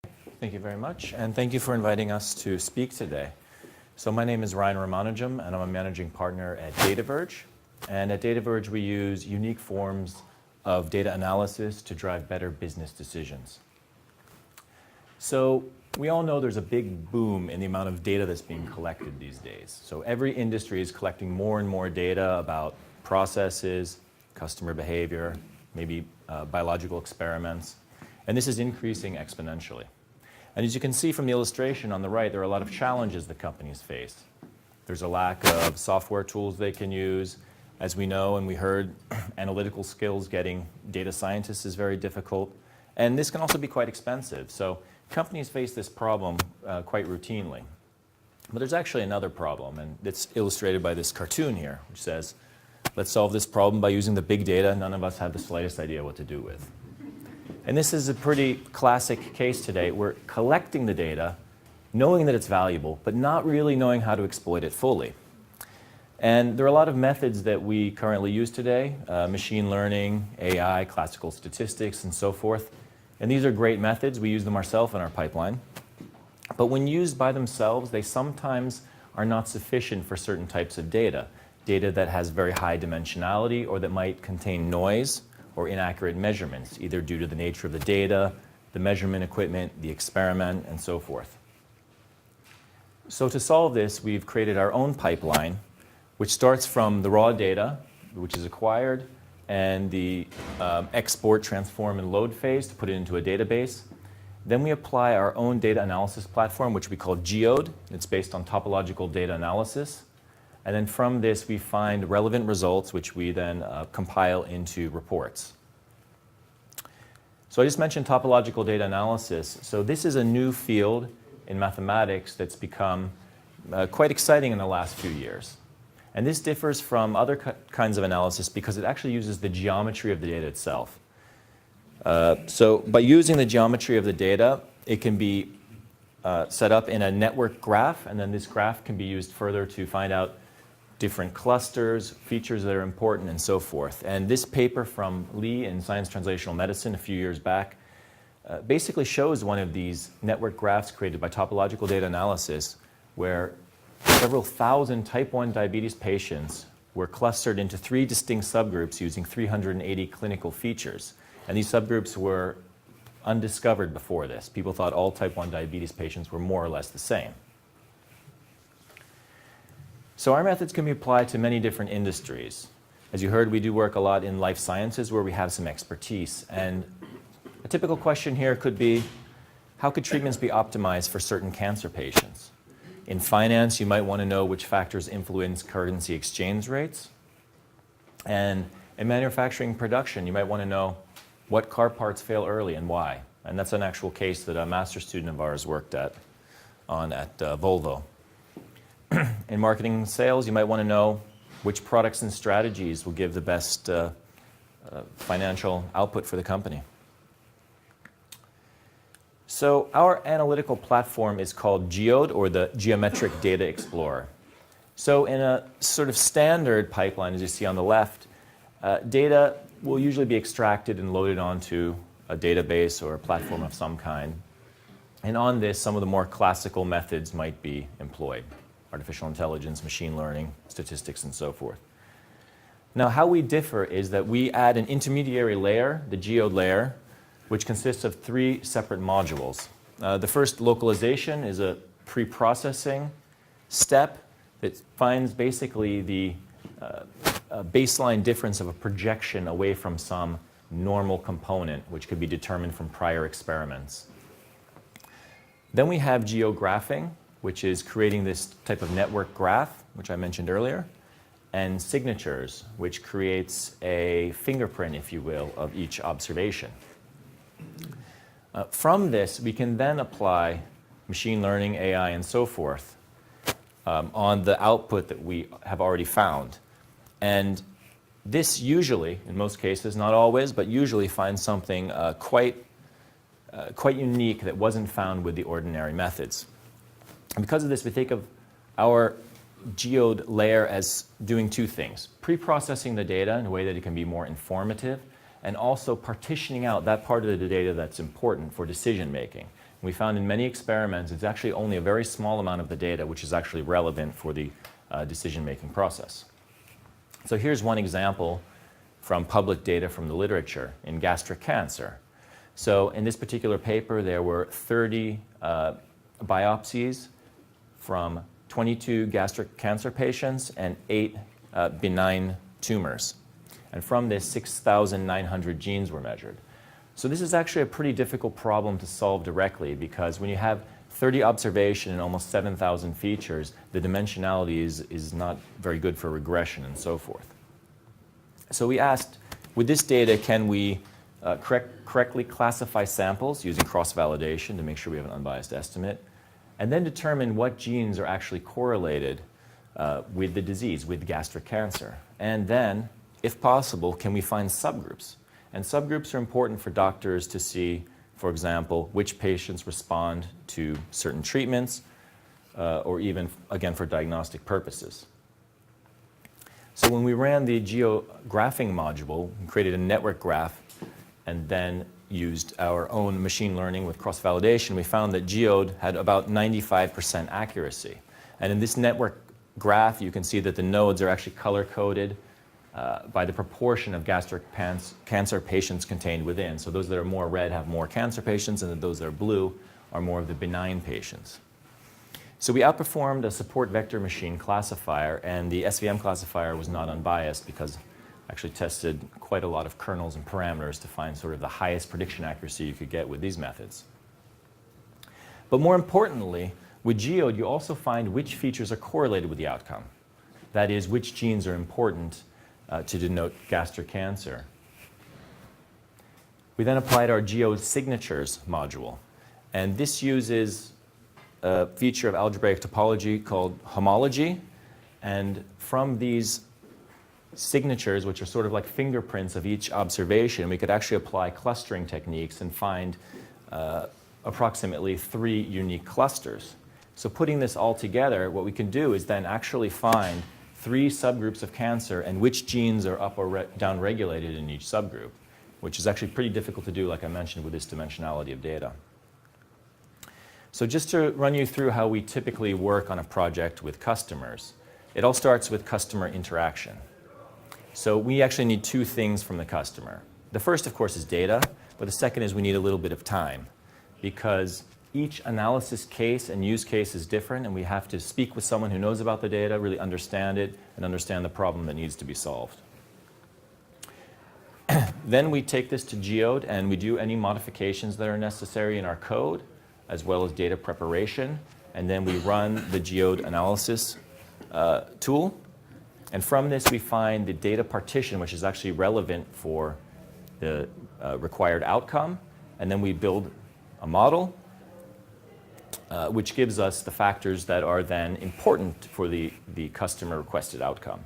Thank you very much, and thank you for inviting us to speak today. So my name is Ramanujam, and I'm a managing partner at DataVerge. And at DataVerge, we use unique forms of data analysis to drive better business decisions. So we all know there's a big boom in the amount of data that's being collected these days. So every industry is collecting more and more data about processes, customer behavior, maybe biological experiments, and this is increasing exponentially. And as you can see from the illustration on the right, there are a lot of challenges that companies face. There's a lack of software tools they can use. As we know and we heard, analytical skills getting data scientists is very difficult. And this can also be quite expensive. So companies face this problem quite routinely. But there's actually another problem, and it's illustrated by this cartoon here, which says, let's solve this problem by using the big data none of us have the slightest idea what to do with. And this is a pretty classic case today. We're collecting the data, knowing that it's valuable, but not really knowing how to exploit it fully. And there are a lot of methods that we currently use today, machine learning, AI, classical statistics, and so forth. And these are great methods. We use them ourselves in our pipeline. But when used by themselves, they sometimes are not sufficient for certain types of data. Data that has very high dimensionality or that might contain noise or inaccurate measurements, either due to the nature of the data, the measurement equipment, the experiment, and so forth. So to solve this, we've created our own pipeline, which starts from the raw data, which is acquired, and the export, transform, and load phase to put it into a database. Then we apply our own data analysis platform, which we call GEODE. It's based on topological data analysis. And then from this, we find relevant results, which we then compile into reports. So I just mentioned topological data analysis. So this is a new field in mathematics that's become quite exciting in the last few years. And this differs from other kinds of analysis because it actually uses the geometry of the data itself. So by using the geometry of the data, it can be set up in a network graph, and then this graph can be used further to find out different clusters, features that are important, and so forth. And this paper from Lee in Science Translational Medicine a few years back basically shows one of these network graphs created by topological data analysis where several thousand type 1 diabetes patients were clustered into 3 distinct subgroups using 380 clinical features. And these subgroups were undiscovered before this. People thought all type 1 diabetes patients were more or less the same. So our methods can be applied to many different industries. As you heard, we do work a lot in life sciences where we have some expertise. And a typical question here could be, how could treatments be optimized for certain cancer patients? In finance, you might want to know which factors influence currency exchange rates. And in manufacturing production, you might want to know what car parts fail early and why. And that's an actual case that a master's student of ours worked on at Volvo. In marketing and sales, you might want to know which products and strategies will give the best financial output for the company. So our analytical platform is called GEODE, or the Geometric Data Explorer. So in a sort of standard pipeline, as you see on the left, data will usually be extracted and loaded onto a database or a platform of some kind. And on this, some of the more classical methods might be employed. Artificial intelligence, machine learning, statistics, and so forth. Now, how we differ is that we add an intermediary layer, the GEODE layer, which consists of 3 separate modules. The first, localization, is a pre-processing step that finds basically the baseline difference of a projection away from some normal component, which could be determined from prior experiments. Then we have geographing, which is creating this type of network graph, which I mentioned earlier, and signatures, which creates a fingerprint, if you will, of each observation. From this, we can then apply machine learning, AI, and so forth on the output that we have already found. And this usually, in most cases, not always, but usually finds something quite unique that wasn't found with the ordinary methods. And because of this, we think of our GEODE layer as doing 2 things: pre-processing the data in a way that it can be more informative, and also partitioning out that part of the data that's important for decision making. We found in many experiments it's actually only a very small amount of the data which is actually relevant for the decision-making process. So here's one example from public data from the literature in gastric cancer. So in this particular paper, there were 30 biopsies from 22 gastric cancer patients and 8 benign tumors. And from this, 6,900 genes were measured. So this is actually a pretty difficult problem to solve directly, because when you have 30 observations and almost 7,000 features, the dimensionality is not very good for regression and so forth. So we asked, with this data, can we correctly classify samples using cross-validation to make sure we have an unbiased estimate, and then determine what genes are actually correlated with the disease, with gastric cancer. And then, if possible, can we find subgroups? And subgroups are important for doctors to see, for example, which patients respond to certain treatments, or even, again, for diagnostic purposes. So when we ran the geographing module, we created a network graph and then used our own machine learning with cross-validation. We found that GEODE had about 95% accuracy. And in this network graph, you can see that the nodes are actually color-coded by the proportion of gastric cancer patients contained within. So those that are more red have more cancer patients, and those that are blue are more of the benign patients. So we outperformed a support vector machine classifier, and the SVM classifier was not unbiased because it actually tested quite a lot of kernels and parameters to find sort of the highest prediction accuracy you could get with these methods. But more importantly, with GEODE, you also find which features are correlated with the outcome. That is, which genes are important to denote gastric cancer. We then applied our GEODE signatures module, and this uses a feature of algebraic topology called homology, and from these signatures, which are sort of like fingerprints of each observation, we could actually apply clustering techniques and find approximately 3 unique clusters. So putting this all together, what we can do is then actually find 3 subgroups of cancer and which genes are up or down regulated in each subgroup, which is actually pretty difficult to do, like I mentioned, with this dimensionality of data. So just to run you through how we typically work on a project with customers, it all starts with customer interaction. So we actually need 2 things from the customer. The first, of course, is data, but the second is we need a little bit of time, because each analysis case and use case is different, and we have to speak with someone who knows about the data, really understand it, and understand the problem that needs to be solved. Then we take this to GEODE, and we do any modifications that are necessary in our code, as well as data preparation, and then we run the GEODE Analysis tool. And from this, we find the data partition, which is actually relevant for the required outcome, and then we build a model which gives us the factors that are then important for the customer requested outcome.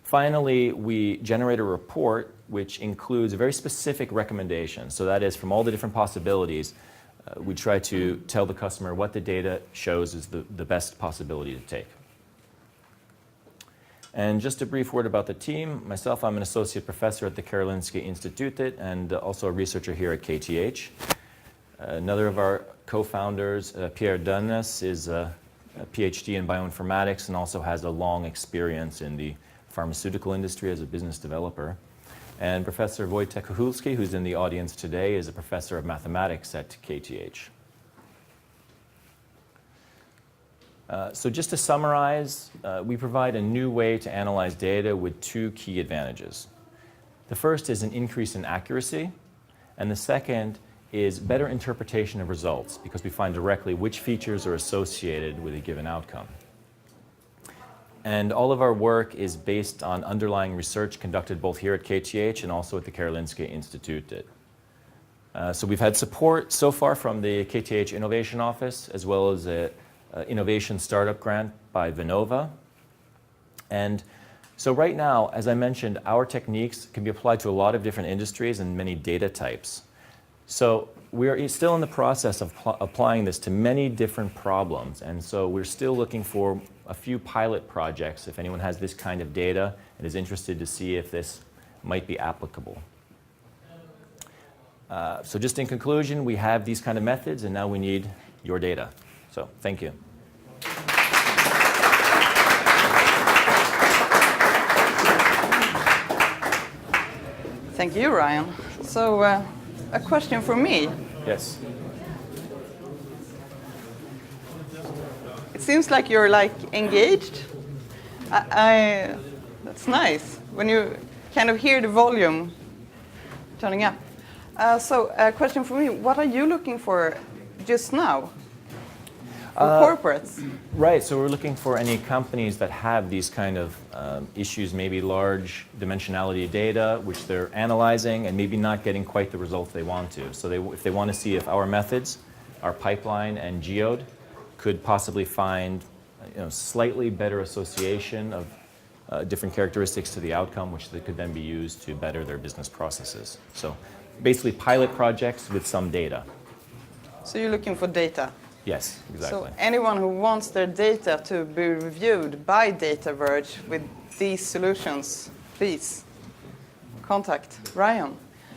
Finally, we generate a report which includes a very specific recommendation. So that is, from all the different possibilities, we try to tell the customer what the data shows is the best possibility to take. And just a brief word about the team. Myself, I'm an associate professor at the Karolinska Institutet and also a researcher here at KTH. Another of our co-founders, Pierre Dunnes, is a PhD in bioinformatics and also has a long experience in the pharmaceutical industry as a business developer. And Professor Wojtek Kuchulski, who's in the audience today, is a professor of mathematics at KTH. So just to summarize, we provide a new way to analyze data with 2 key advantages. The first is an increase in accuracy, and the second is better interpretation of results, because we find directly which features are associated with a given outcome. And all of our work is based on underlying research conducted both here at KTH and also at the Karolinska Institutet. So we've had support so far from the KTH Innovation Office, as well as an innovation startup grant by Vinnova. And so right now, as I mentioned, our techniques can be applied to a lot of different industries and many data types. So we're still in the process of applying this to many different problems, and so we're still looking for a few pilot projects if anyone has this kind of data and is interested to see if this might be applicable. So just in conclusion, we have these kind of methods, and now we need your data. So thank you. Thank you, Ryan. So a question for me. Yes. It seems like you're engaged. That's nice when you kind of hear the volume turning up. So a question for me, what are you looking for just now for corporates? Right, so we're looking for any companies that have these kind of issues, maybe large dimensionality data, which they're analyzing and maybe not getting quite the results they want to. So if they want to see if our methods, our pipeline and GEODE could possibly find slightly better association of different characteristics to the outcome, which they could then be used to better their business processes. So basically pilot projects with some data. So you're looking for data? Yes, exactly. So anyone who wants their data to be reviewed by DataVerge with these solutions, please contact Ryan.